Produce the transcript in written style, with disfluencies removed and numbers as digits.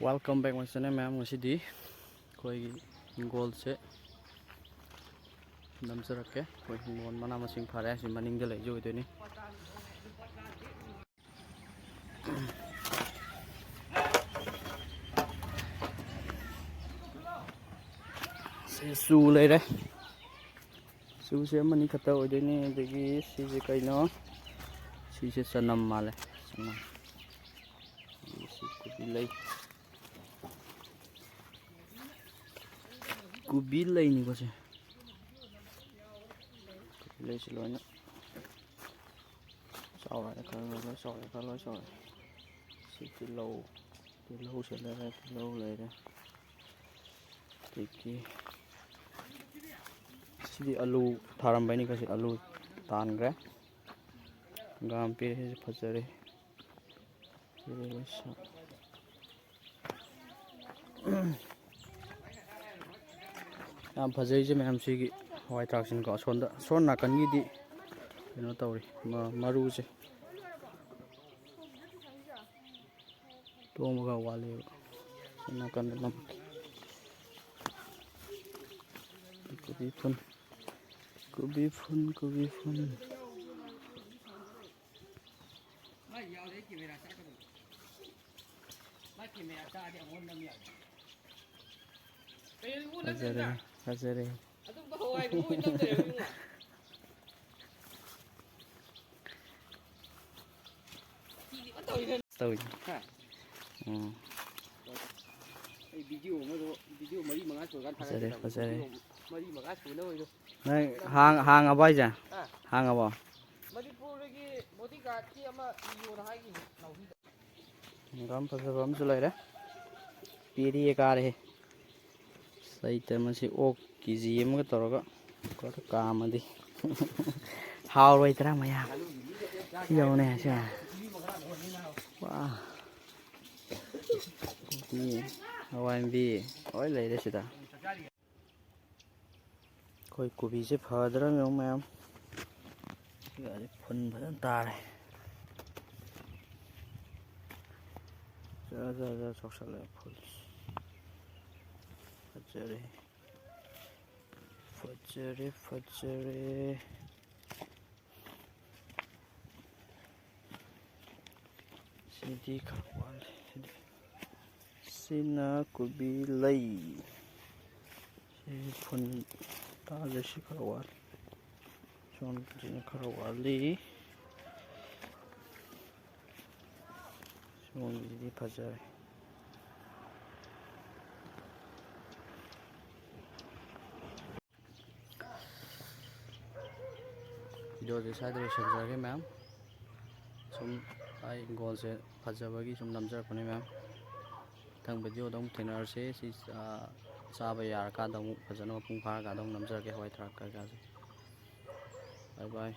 Welcome back once again, ma'am. Ngasi koi goal se namsarake koi mon mana masing phare si maning de lai joi ni se su lai re su se mani khata oi de ni degi si je kai no si se sanam male sanam si ku lai kubi lai ni ko se lấy xin lỗi nữa sau lại sau thì lâu sẽ lên đây lâu lấy đây thì cái alu tharam bay ni cái alu tan cái gam pe phát ra am phajai je ma'am sigi hawai traction ko son na kan gi di no tawri maru je to mo ga wale na kan lam kubi phun Hazare Tôi này hàng ở bay giờ hàng ở bao gam phải gam cho lại đấy piri cái này xây tới mình sẽ ốc cái gì mà cái tàu đó có cái cà mà đi hao rồi ra mày à nhiều nè chứ wow đi Hawaii bi oi lấy đấy chứ ta coi cụ bị xếp hở đó mấy ông em cái phần vẫn ta này ra sọc sạch lại phun phát chơi Sidi khawal sina kubi lai phun ta je si khawal chon jin khawali chon di phajai video je sai de share ke ma'am sum ai goal se phajabagi sum namjar phone ma'am thang video dong thenar se si sa ba yar ka dong phajana pung phar ka dong namjar ke hoi thrak ka bye bye